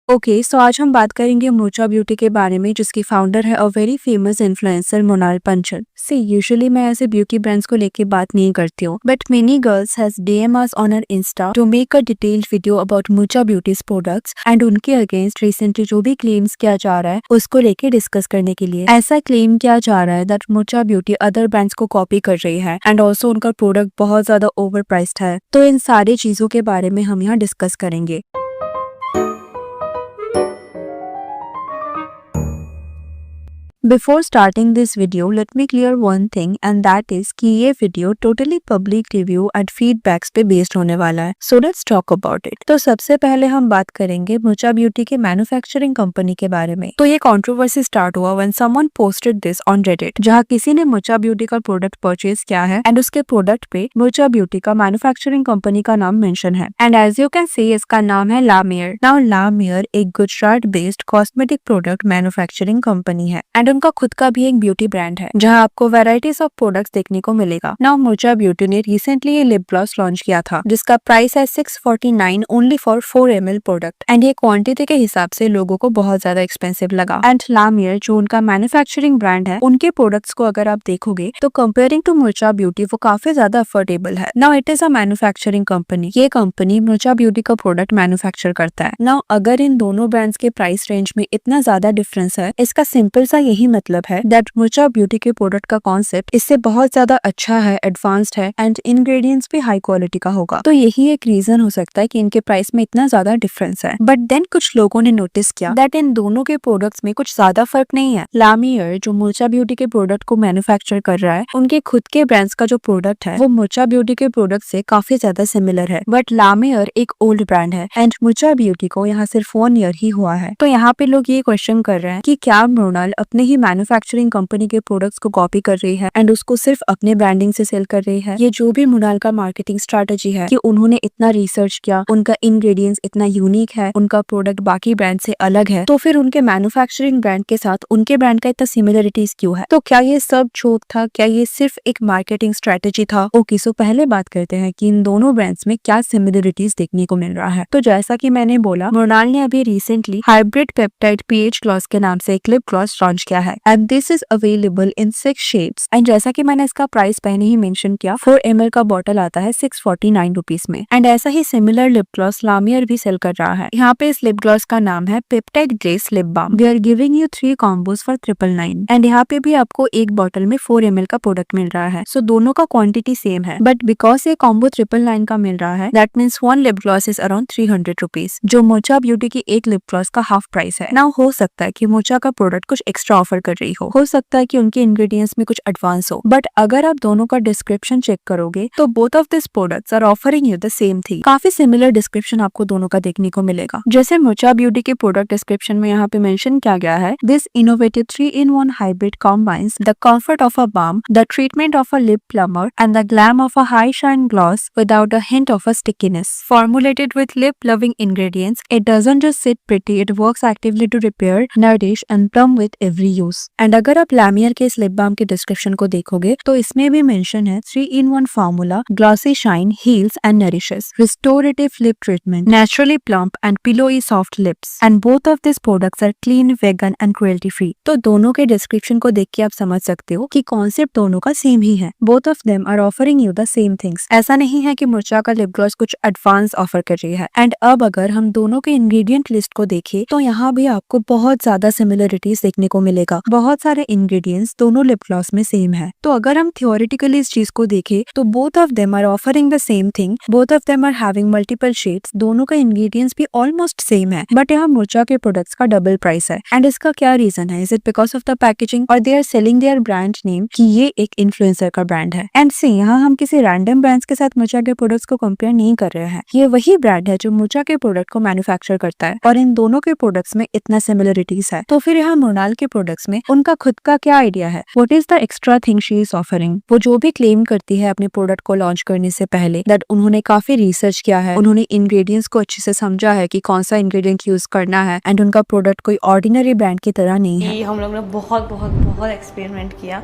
सो आज हम बात करेंगे मूचा ब्यूटी के बारे में, जिसकी फाउंडर है a very famous influencer monal पंचल। Usually मैं ऐसे ब्यूटी ब्रांड्स को लेके बात नहीं करती हूँ, but many girls has DM us on our Insta to make a detailed video about Mucha beauty's products and उनके अगेंस्ट रिसेंटली जो भी क्लेम्स किया जा रहा है उसको लेके डिस्कस करने के लिए। ऐसा क्लेम किया जा रहा है दैट मूचा ब्यूटी अदर ब्रांड्स को कॉपी कर रही है एंड ऑल्सो उनका प्रोडक्ट बहुत ज्यादा ओवर प्राइस्ड है। तो इन सारी चीजों के बारे में हम यहाँ डिस्कस करेंगे। Before starting this video, let me clear one thing and that is कि ये video totally public review and feedbacks पे बेस्ड होने वाला है। So let's talk about it. तो सबसे पहले हम बात करेंगे मूचा ब्यूटी के मैन्युफैक्चरिंग कंपनी के बारे में। तो ये कंट्रोवर्सी स्टार्ट हुआ when someone posted this on Reddit, जहाँ किसी ने मूचा ब्यूटी का प्रोडक्ट परचेज किया है एंड उसके प्रोडक्ट पे मूचा ब्यूटी का मैन्युफैक्चरिंग कंपनी का नाम मेंशन है and as you can see इसका नाम है La Mayer. Now La Mayer एक Gujarat based cosmetic product manufacturing company है एंड उनका खुद का भी एक ब्यूटी ब्रांड है जहां आपको वैरायटीज ऑफ प्रोडक्ट्स देखने को मिलेगा। नाउ मूचा ब्यूटी ने रिसेंटली ये लिप ग्लॉस लॉन्च किया था जिसका प्राइस है 649 only for 4 ml product and ये क्वांटिटी के हिसाब से लोगों को बहुत ज्यादा एक्सपेंसिव लगा। एंड ला मेयर जो उनका मैन्युफैक्चरिंग ब्रांड है, उनके प्रोडक्ट्स को अगर आप देखोगे तो कंपेयरिंग टू मूचा ब्यूटी वो काफी ज्यादा अफोर्डेबल है। Now it is a manufacturing company. ये कंपनी मूचा ब्यूटी का प्रोडक्ट मैन्युफैक्चर करता है। नाउ अगर इन दोनों ब्रांड्स के प्राइस रेंज में इतना ज्यादा डिफरेंस है, इसका सिंपल सा यही मतलब है दैट मूचा ब्यूटी के प्रोडक्ट का कॉन्सेप्ट इससे बहुत ज्यादा अच्छा है, एडवांस्ड है एंड इंग्रेडिएंट्स भी हाई क्वालिटी का होगा। तो यही एक रीजन हो सकता है कि इनके प्राइस में इतना ज्यादा डिफरेंस है। बट देन कुछ लोगों ने नोटिस किया दैट इन दोनों के प्रोडक्ट्स में कुछ ज्यादा फर्क नहीं है। ला मेयर जो मूचा ब्यूटी के प्रोडक्ट को मैन्युफैक्चर कर रहा है, उनके खुद के ब्रांड्स का जो प्रोडक्ट है वो मूचा ब्यूटी के प्रोडक्ट से काफी ज्यादा सिमिलर है। बट ला मेयर एक ओल्ड ब्रांड है एंड मूचा ब्यूटी को यहाँ सिर्फ 1 ईयर ही हुआ है। तो यहाँ पे लोग ये क्वेश्चन कर रहे हैं कि क्या मोनाल अपने ही मैन्युफैक्चरिंग कंपनी के प्रोडक्ट्स को कॉपी कर रही है एंड उसको सिर्फ अपने ब्रांडिंग से सेल कर रही है। ये जो भी मोनाल का मार्केटिंग स्ट्रेटजी है कि उन्होंने इतना रिसर्च किया, उनका इंग्रेडिएंट्स इतना यूनिक है, उनका प्रोडक्ट बाकी ब्रांड से अलग है, तो फिर उनके मैन्युफैक्चरिंग ब्रांड के साथ उनके ब्रांड का इतना सिमिलरिटीज क्यों है? तो क्या ये सब जोक था? क्या ये सिर्फ एक मार्केटिंग स्ट्रेटेजी था? ओके, सो पहले बात करते हैं कि इन दोनों ब्रांड्स में क्या सिमिलरिटीज देखने को मिल रहा है। तो जैसा कि मैंने बोला, मोनाल ने अभी recently hybrid peptide pH gloss के नाम से एक लिप ग्लॉस लॉन्च किया है and this is available in 6 shades and जैसा कि मैंने इसका प्राइस पहले ही मेंशन किया, 4 ml का बॉटल आता है 649 रुपीज में एंड ऐसा ही similar lip gloss La Mayer भी सेल कर रहा है। यहाँ पे इस लिप ग्लॉस का नाम है peptide glaze lip balm. We are giving you 3 combos for 999 and यहाँ पे भी आपको एक बॉटल में 4 ml का प्रोडक्ट मिल रहा है। सो दोनों का क्वांटिटी सेम है, बट बिकॉज ये कॉम्बो 999 का मिल रहा है, that means 1 lip gloss is around 300 rupees, जो मूचा ब्यूटी की एक लिप ग्लॉस का हाफ प्राइस है। नाउ हो सकता है कि मूचा का प्रोडक्ट कुछ एक्स्ट्रा ऑफर कर रही हो सकता है कि उनके इंग्रेडिएंट्स में कुछ एडवांस हो, बट अगर आप दोनों का डिस्क्रिप्शन चेक करोगे तो both of this products are offering you the same thing. काफी सिमिलर डिस्क्रिप्शन आपको दोनों का देखने को मिलेगा। जैसे मूचा ब्यूटी के प्रोडक्ट डिस्क्रिप्शन में यहाँ पे मेंशन किया गया है, this innovative 3-in-1 hybrid combines the comfort of a balm, the treatment of a lip plumber and the glam of a high shine gloss without a hint of a stickiness. Formulated with lip loving ingredients, it doesn't just sit pretty, it works actively to repair, nourish and plump with every use. And अगर आप ला mayor के इस lip balm के description को देखोगे तो इसमें भी मेंशन है 3-in-1 formula, glossy shine, heals and nourishes, restorative lip treatment, naturally plump and pillowy soft lips and both of this products are clean, vegan and cruelty free. तो दोनों के डिस्क्रिप्शन को देख के आप समझ सकते हो कि कॉन्सेप्ट दोनों का सेम ही है। Both of them are offering you the same things. ऐसा नहीं है कि मूचा का लिप ग्लॉस कुछ एडवांस ऑफर कर रही है। एंड अब अगर हम दोनों के इंग्रेडिएंट लिस्ट को देखें तो यहाँ भी आपको बहुत ज्यादा सिमिलरिटीज देखने को मिलेगा। बहुत सारे इंग्रेडिएंट्स दोनों लिप ग्लॉस में सेम है। तो अगर हम थियोरेटिकली इस चीज को देखें तो both of them are offering the same thing, both of them are having multiple shades, दोनों का इंग्रेडिएंट्स भी ऑलमोस्ट सेम है, बट यहाँ मूचा के प्रोडक्ट्स का डबल प्राइस है। एंड इसका क्या रीजन है? Is it because of the packaging और they are selling their brand name कि ये एक इन्फ्लुएंसर का ब्रांड है? एंड सी, यहाँ हम किसी रैंडम ब्रांड्स के साथ मूचा के प्रोडक्ट्स को कंपेयर नहीं कर रहे हैं। ये वही ब्रांड है जो मूचा के प्रोडक्ट को मैन्युफैक्चर करता है और इन दोनों के प्रोडक्ट्स में इतना सिमिलरिटीज है। तो फिर यहाँ मोनाल के प्रोडक्ट्स प्रोडक्ट्स में उनका खुद का क्या आइडिया है, what is the extra thing she is offering. वो जो भी क्लेम करती है अपने प्रोडक्ट को लॉन्च करने से पहले दैट उन्होंने काफी रिसर्च किया है, उन्होंने इंग्रेडिएंट्स को अच्छे से समझा है कि कौन सा इंग्रेडिएंट यूज करना है, एंड उनका प्रोडक्ट कोई ऑर्डिनरी ब्रांड की तरह नहीं है। हम लोग ने बहुत बहुत बहुत एक्सपेरिमेंट किया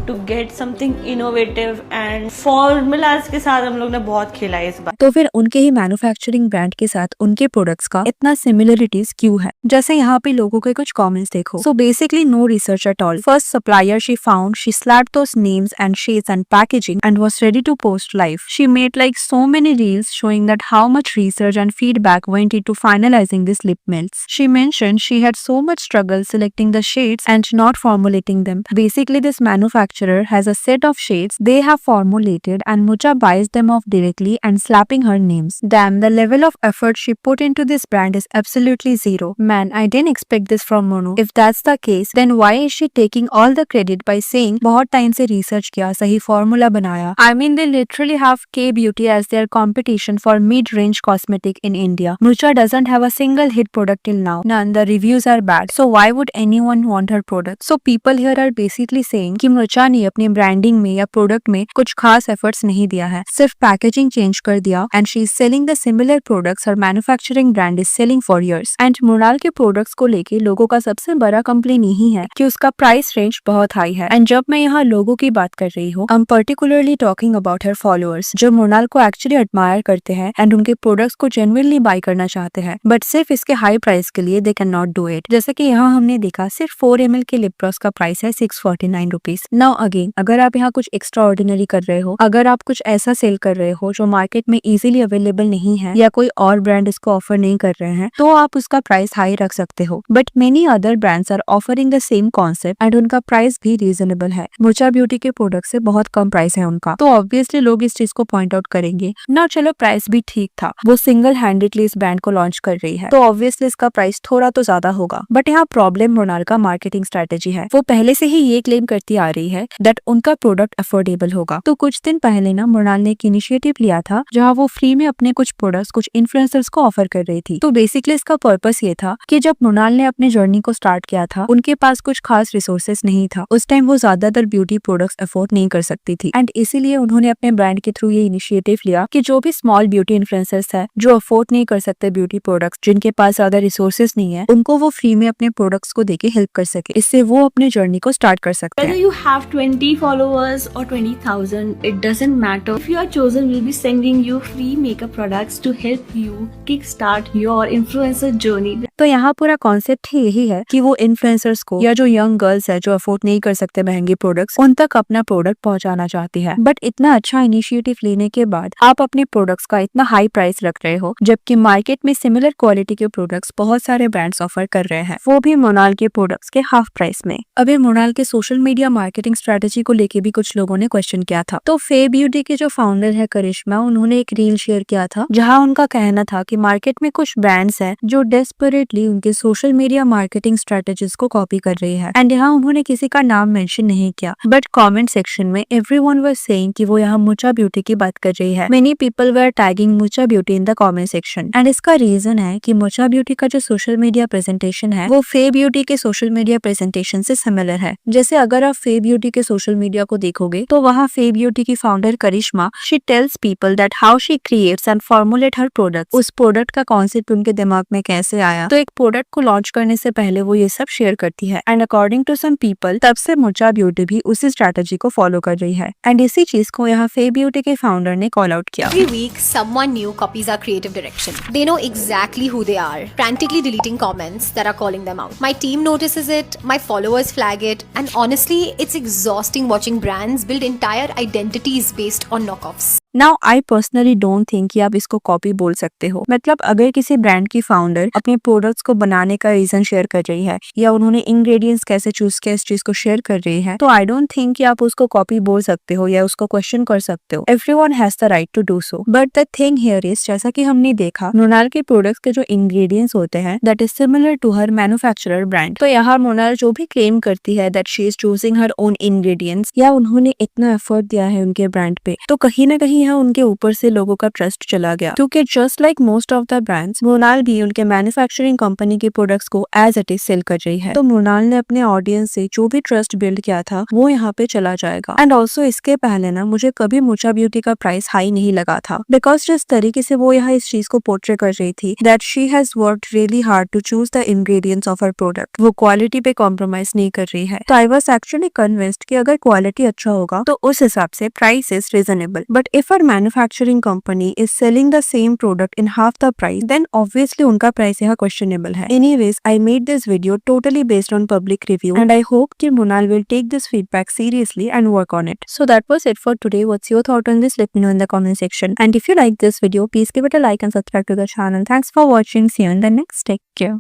to get something innovative and formulas के साथ हम लोग ने बहुत खेला इस बार। तो फिर उनके ही मैन्युफैक्चरिंग ब्रांड के साथ उनके प्रोडक्ट्स का इतना सिमिलरिटीज क्यों है? जैसे यहाँ पे लोगों के कुछ कमेंट्स देखो। So basically no research at all. First supplier she found, she slapped those names and shades and packaging and was ready to post live. She made like so many reels showing that how much research and feedback went into finalizing these lip melts. She mentioned she had so much struggle selecting the shades and not formulating them. Basically, this manufacturer has a set of shades they have formulated and Mucha buys them off directly and slapping her names. Damn, the level of effort she put into this brand is absolutely zero. Man, I didn't expect this from Mono. If that's the case, then why is she taking all the credit by saying बहुत time से research किया, सही formula बनाया? I mean, they literally have K-beauty as their competition for mid-range cosmetic in India. Mucha doesn't have a single hit product till now. None. The reviews are bad. So why would anyone want her product? So people here are basically saying कि Mucha ने अपनी branding में या product में कुछ खास efforts नहीं दिया है, सिर्फ पैकेजिंग चेंज कर दिया, and she is selling the similar products her manufacturing brand is selling for years. And Monal के प्रोडक्ट्स को लेके लोगों का सबसे बड़ा कंप्लेन यही है कि उसका प्राइस रेंज बहुत हाई है। एंड जब मैं यहाँ लोगों की बात कर रही हूँ, I am particularly talking about her followers जो मोनाल को एक्चुअली एडमायर करते हैं एंड उनके प्रोडक्ट्स को जेन्युइनली बाय करना चाहते हैं, बट सिर्फ इसके हाई प्राइस के लिए they can not do it. जैसे कि यहाँ हमने देखा सिर्फ 4 ml के लिप ग्लॉस का प्राइस है 649 रुपीज। नाउ अगेन, अगर आप यहाँ कुछ एक्स्ट्रा ऑर्डिनरी कर रहे हो, अगर आप कुछ ऐसा सेल कर रहे हो जो मार्केट में इजीली अवेलेबल नहीं है या कोई और ब्रांड इसको ऑफर नहीं कर रहे हैं, तो आप उसका प्राइस हाई रख सकते हो। But many other brands are offering the same concept and उनका प्राइस भी रीजनेबल है। मुचा ब्यूटी के प्रोडक्ट से बहुत कम प्राइस है उनका, तो ऑब्वियसली लोग इस चीज को पॉइंट आउट करेंगे ना। चलो प्राइस भी ठीक था, वो सिंगल हैंडेडली इस ब्रांड को लॉन्च कर रही है, तो ऑब्वियसली इसका प्राइस थोड़ा तो ज्यादा होगा। बट यहाँ प्रॉब्लम मोनाल का मार्केटिंग स्ट्रेटेजी है। वो पहले से ही ये क्लेम करती आ रही है दैट उनका प्रोडक्ट अफोर्डेबल होगा। तो कुछ दिन पहले ना मोनाल ने एक इनिशिएटिव लिया था जहाँ वो फ्री में अपने कुछ प्रोडक्ट्स कुछ इन्फ्लुएंसर्स को ऑफर कर रही थी। तो बेसिकली इसका पर्पस ये था कि जब मोनाल ने अपने जर्नी को स्टार्ट किया था, उनके पास कुछ खास रिसोर्सेज नहीं था। उस टाइम वो ज्यादातर ब्यूटी प्रोडक्ट्स अफोर्ड नहीं कर सकती थी, एंड इसीलिए उन्होंने अपने ब्रांड के थ्रू ये इनिशिएटिव लिया कि जो भी स्मॉल ब्यूटी इन्फ्लुएंसर्स है जो अफोर्ड नहीं कर सकते ब्यूटी प्रोडक्ट्स, जिनके पास ज्यादा रिसोर्सेज नहीं है, उनको वो फ्री में अपने प्रोडक्ट्स को देके हेल्प कर सके। इससे वो अपने जर्नी को स्टार्ट कर सकते हैं। Whether you have 20 followers or 20,000, it doesn't matter. If you are chosen, we'll be sending you free makeup products to help you kickstart your influencer journey. तो यहाँ पूरा कॉन्सेप्ट ही यही है कि वो इन्फ्लुएंसर्स को या जो यंग गर्ल्स है जो अफोर्ड नहीं कर सकते महंगे प्रोडक्ट्स, उन तक अपना प्रोडक्ट पहुंचाना चाहती है। बट इतना अच्छा इनिशिएटिव लेने के बाद आप अपने प्रोडक्ट्स का इतना हाई प्राइस रख रहे हो, जबकि मार्केट में सिमिलर क्वालिटी के प्रोडक्ट्स बहुत सारे ब्रांड्स ऑफर कर रहे हैं, वो भी मोनाल के प्रोडक्ट्स के हाफ प्राइस में। अभी मोनाल के सोशल मीडिया मार्केटिंग स्ट्रेटेजी को लेके भी कुछ लोगों ने क्वेश्चन किया था। तो फे ब्यूटी के जो फाउंडर है करिश्मा, उन्होंने एक रील शेयर किया था जहाँ उनका कहना था कि मार्केट में कुछ ब्रांड्स है जो डेस्परेटली उनके सोशल मीडिया मार्केटिंग स्ट्रेटेजीज को कॉपी कर रही है। एंड यहाँ उन्होंने किसी का नाम मेंशन नहीं किया, बट कमेंट सेक्शन में एवरीवन वाज सेइंग कि वो यहाँ मुचा ब्यूटी की बात कर रही है। Many people were tagging Mucha beauty in the comment section, and इसका रीजन है कि मुचा ब्यूटी का जो सोशल मीडिया प्रेजेंटेशन है वो फे ब्यूटी के सोशल मीडिया प्रेजेंटेशन से सिमिलर है। जैसे अगर आप फे ब्यूटी के सोशल मीडिया को देखोगे तो वहाँ फे ब्यूटी की founder Karishma, she tells people that how she creates and formulate her product. उस प्रोडक्ट का कॉन्सेप्ट उनके दिमाग में कैसे आया, तो एक प्रोडक्ट को लॉन्च करने से पहले वो ये सब शेयर करती है। And according to some people, तब से मुचा ब्यूटी भी उसी स्ट्रेटेजी को फॉलो कर रही है। एंड इसी चीज को यहाँ फे ब्यूटी के फाउंडर ने कॉल आउट किया। Every week, someone new copies our creative direction. They know exactly who they are, frantically deleting comments that are calling them out. My team notices it, my followers flag it, and honestly, it's exhausting watching brands build entire identities based on knockoffs. Now I personally don't think कि आप इसको copy बोल सकते हो। मतलब अगर किसी brand की फाउंडर अपने प्रोडक्ट्स को बनाने का रीजन शेयर कर रही है या उन्होंने इंग्रेडिएंट्स कैसे चूज किया इस चीज को शेयर कर रही है, तो आई डोंट थिंक कि आप उसको कॉपी बोल सकते हो या उसको क्वेश्चन कर सकते हो। Everyone has the right to do so, but the thing here is, जैसा कि हमने देखा मोनाल के प्रोडक्ट्स के जो इंग्रेडिएंट्स होते हैं that is similar to her manufacturer brand. तो यहाँ मोनाल जो भी क्लेम करती है that she is choosing her own ingredients या उन्होंने इतना एफर्ट दिया है उनके ब्रांड पे, तो कहीं ना कहीं ही यहाँ उनके ऊपर से लोगों का ट्रस्ट चला गया, क्योंकि just like most of the brands, Mrinal भी उनके मैन्युफैक्चरिंग कंपनी के प्रोडक्ट्स को एज इट इज सेल कर रही है। तो मृणाल ने अपने ऑडियंस से जो भी ट्रस्ट बिल्ड किया था वो यहाँ पे चला जाएगा। एंड ऑल्सो इसके पहले ना मुझे कभी मूचा ब्यूटी का प्राइस हाई नहीं लगा था, बिकॉज जिस तरीके से वो यहाँ इस चीज को पोर्ट्रे कर रही थी that she has worked really hard to choose the ingredients of her product, वो क्वालिटी पे कॉम्प्रोमाइज नहीं कर रही है। तो आई वाज एक्चुअली कन्विंस्ड कि अगर क्वालिटी अच्छा होगा तो उस हिसाब से price is reasonable, but if our manufacturing company is selling the same product in half the price then obviously उनका प्राइस यहाँ क्वेश्चनेबल है। Anyways I made this video totally based on public review and I hope कि Mrunal will take this feedback seriously and work on it. So that was it for today. What's your thought on this? Let me know in the comment section. And if you like this video, please give it a like and subscribe to the channel. Thanks for watching. See you in the next. Take care.